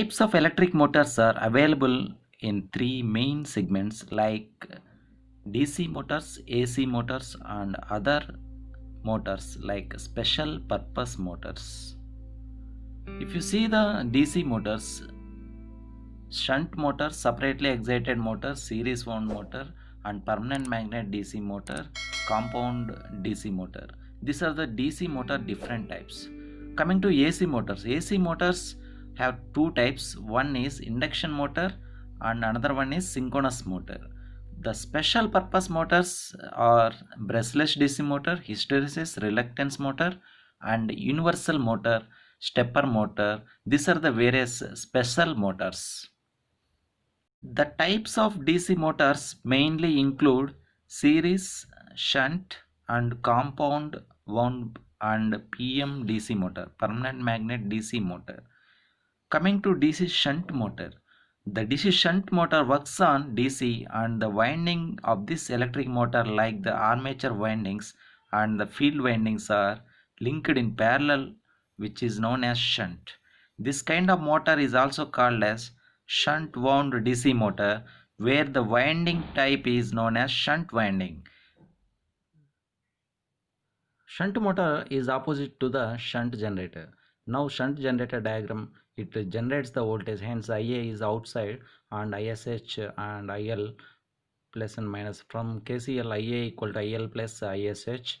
types of electric motors are available in three main segments like DC motors, AC motors, and other motors like special purpose motors. If you see the DC motors, shunt motor, separately excited motor, series wound motor, and permanent magnet DC motor, compound DC motor. These are the DC motor different types. Coming to AC motors, AC motors have two types. One is induction motor and another one is synchronous motor. The special purpose motors are brushless DC motor, hysteresis reluctance motor, and universal motor, stepper motor. These are the various special motors. The types of DC motors mainly include series, shunt, and compound wound and PM DC motor, permanent magnet DC motor. Coming to DC shunt motor, the DC shunt motor works on DC and the winding of this electric motor like the armature windings and the field windings are linked in parallel, which is known as shunt. This kind of motor is also called as shunt wound DC motor, where the winding type is known as shunt winding. Shunt motor is opposite to the shunt generator. Now shunt generator diagram, it generates the voltage, hence IA is outside and ISH and IL plus and minus. From KCL, IA equal to IL plus ISH.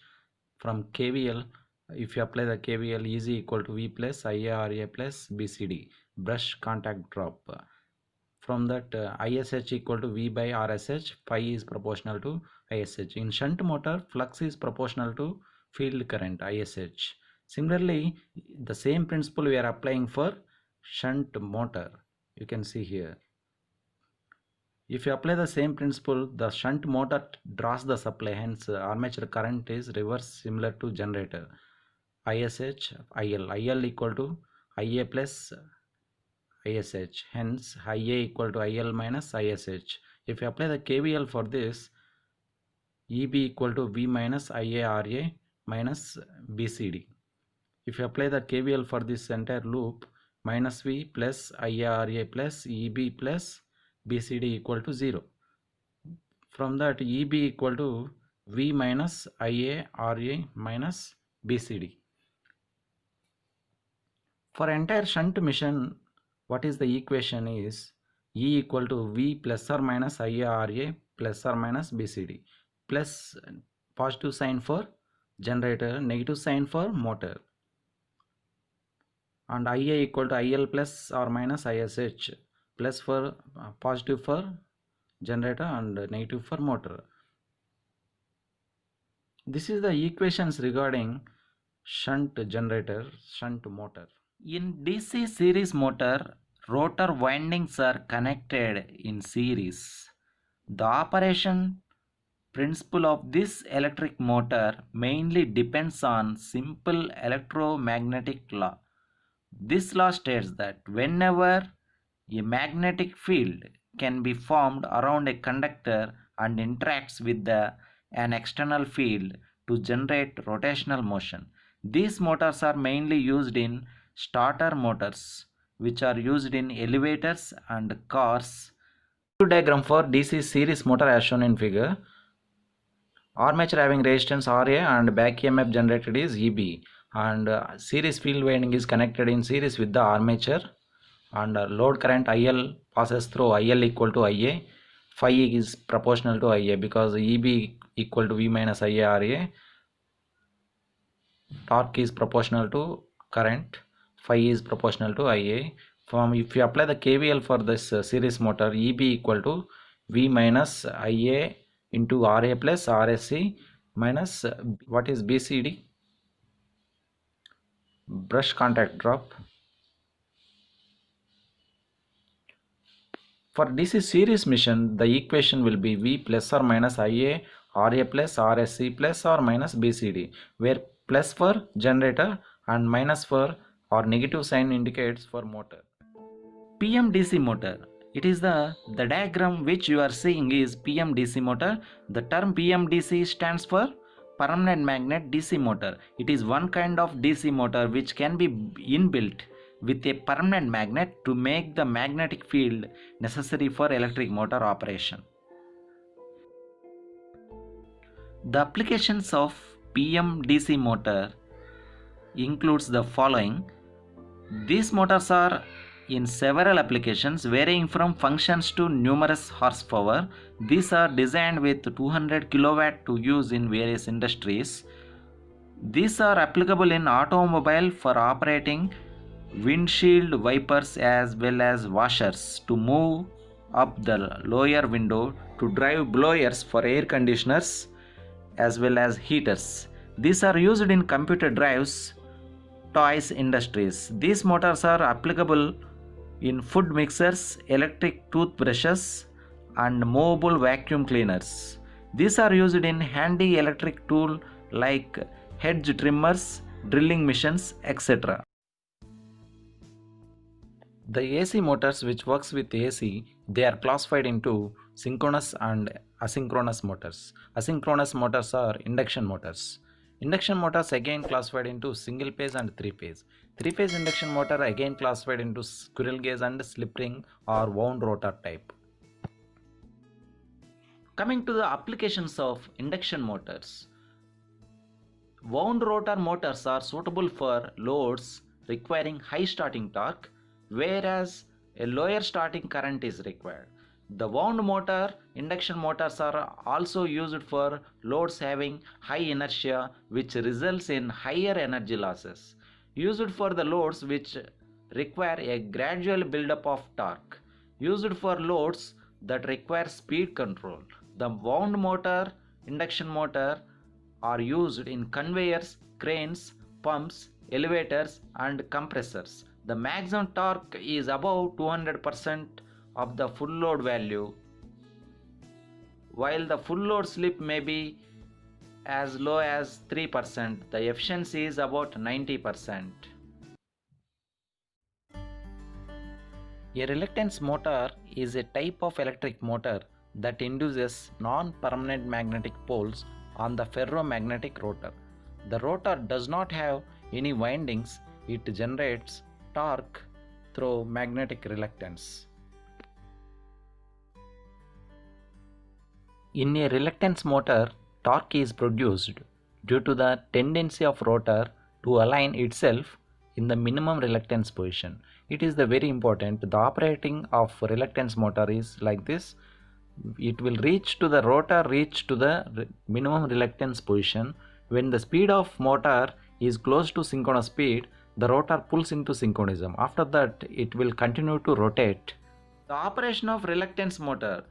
From KVL, if you apply the KVL, is equal to V plus IARA plus BCD, brush contact drop. From that ISH equal to V by RSH, phi is proportional to ISH. In shunt motor, flux is proportional to field current ISH. Similarly, the same principle we are applying for shunt motor. You can see here. If you apply the same principle, the shunt motor draws the supply, hence armature current is reverse similar to generator. ISH, IL equal to IA plus ISH, hence IA equal to IL minus ISH. If you apply the KVL for this, EB equal to V minus IARA minus BCD. If you apply the KVL for this entire loop, minus V plus IARA plus EB plus BCD equal to 0. From that, EB equal to V minus IARA minus BCD. For entire shunt mission, what is the equation is E equal to V plus or minus IARA plus or minus BCD, plus positive sign for generator, negative sign for motor, and IA equal to IL plus or minus ISH, plus for positive for generator and negative for motor. This is the equations regarding shunt generator, shunt motor. In DC series motor, rotor windings are connected in series. The operation principle of this electric motor mainly depends on simple electromagnetic law. This law states that whenever a magnetic field can be formed around a conductor and interacts with an external field to generate rotational motion. These motors are mainly used in starter motors, which are used in elevators and cars. Diagram for DC series motor as shown in figure. Armature having resistance RA and back EMF generated is EB, and series field winding is connected in series with the armature, and load current IL passes through IL equal to IA. Phi is proportional to IA because EB equal to V minus IARA. Torque is proportional to current. Phi is proportional to IA. If you apply the KVL for this series motor, EB equal to V minus IA into RA plus RSC minus what is BCD, brush contact drop. For DC series mission, the equation will be V plus or minus IA RA plus RSC plus or minus BCD, where plus for generator and minus for or negative sign indicates for motor. PM DC motor. It is the diagram which you are seeing is PM DC motor. The term PM DC stands for permanent magnet DC motor. It is one kind of DC motor which can be inbuilt with a permanent magnet to make the magnetic field necessary for electric motor operation. The applications of PM DC motor includes the following. These motors are in several applications varying from functions to numerous horsepower. These are designed with 200 kilowatt to use in various industries. These are applicable in automobile for operating windshield wipers as well as washers to move up the lower window, to drive blowers for air conditioners as well as heaters. These are used in computer drives, toys industries. These motors are applicable in food mixers, electric toothbrushes and movable vacuum cleaners. These are used in handy electric tool like hedge trimmers, drilling machines, etc. The AC motors which works with AC, they are classified into synchronous and asynchronous motors. Asynchronous motors are induction motors. Induction motors again classified into single phase and three phase. Three phase induction motor again classified into squirrel cage and slip ring or wound rotor type. Coming to the applications of induction motors. Wound rotor motors are suitable for loads requiring high starting torque, whereas a lower starting current is required. The wound motor induction motors are also used for loads having high inertia, which results in higher energy losses. Used for the loads which require a gradual buildup of torque. Used for loads that require speed control. The wound motor induction motor are used in conveyors, cranes, pumps, elevators and compressors. The maximum torque is above 200% of the full load value, while the full load slip may be as low as 3%. The efficiency is about 90%. A reluctance motor is a type of electric motor that induces non-permanent magnetic poles on the ferromagnetic rotor. The rotor does not have any windings. It generates torque through magnetic reluctance. In a reluctance motor, torque is produced due to the tendency of rotor to align itself in the minimum reluctance position. It is the very important. The operating of reluctance motor is like this. It will reach to the rotor to the minimum reluctance position. When the speed of motor is close to synchronous speed, the rotor pulls into synchronism. After that, it will continue to rotate. The operation of reluctance motor.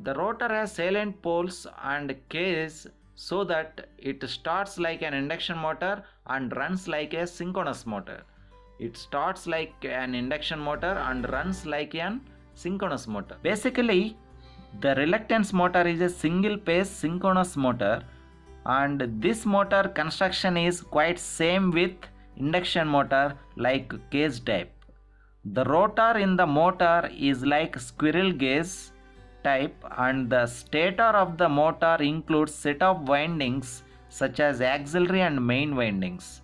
The rotor has salient poles and case so that it starts like an induction motor and runs like a synchronous motor. It starts like an induction motor and runs like an synchronous motor. Basically, the reluctance motor is a single phase synchronous motor, and this motor construction is quite same with induction motor like cage type. The rotor in the motor is like squirrel cage type, and the stator of the motor includes set of windings such as auxiliary and main windings.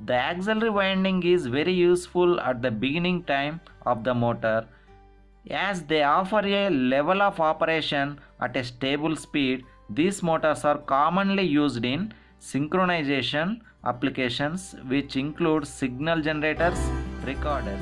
The auxiliary winding is very useful at the beginning time of the motor, as they offer a level of operation at a stable speed. These motors are commonly used in synchronization applications, which include signal generators, recorders.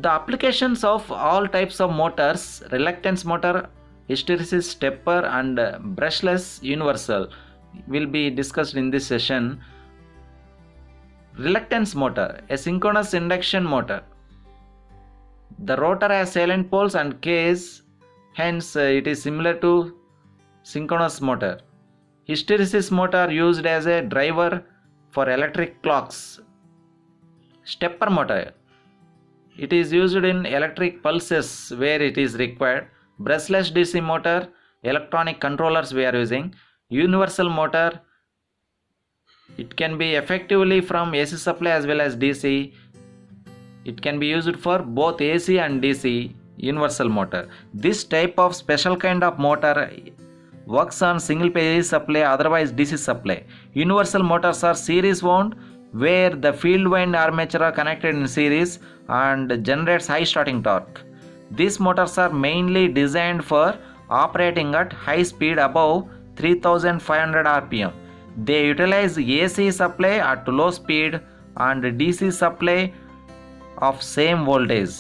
The applications of all types of motors, reluctance motor, hysteresis, stepper and brushless universal, will be discussed in this session. Reluctance motor, a synchronous induction motor. The rotor has salient poles and case, hence it is similar to synchronous motor. Hysteresis motor used as a driver for electric clocks. Stepper motor, it is used in electric pulses where it is required. Brushless DC motor, electronic controllers we are using. Universal motor, it can be effectively from AC supply as well as DC. It can be used for both AC and DC. Universal motor. This type of special kind of motor works on single phase supply, otherwise DC supply. Universal motors are series wound where the field wind armature are connected in series and generates high starting torque. These motors are mainly designed for operating at high speed above 3500 rpm. They utilize AC supply at low speed and DC supply of same voltage.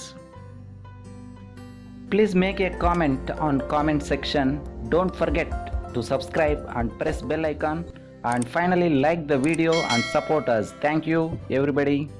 Please make a comment on comment section. Don't forget to subscribe and press bell icon, and finally like the video and support us. Thank you everybody.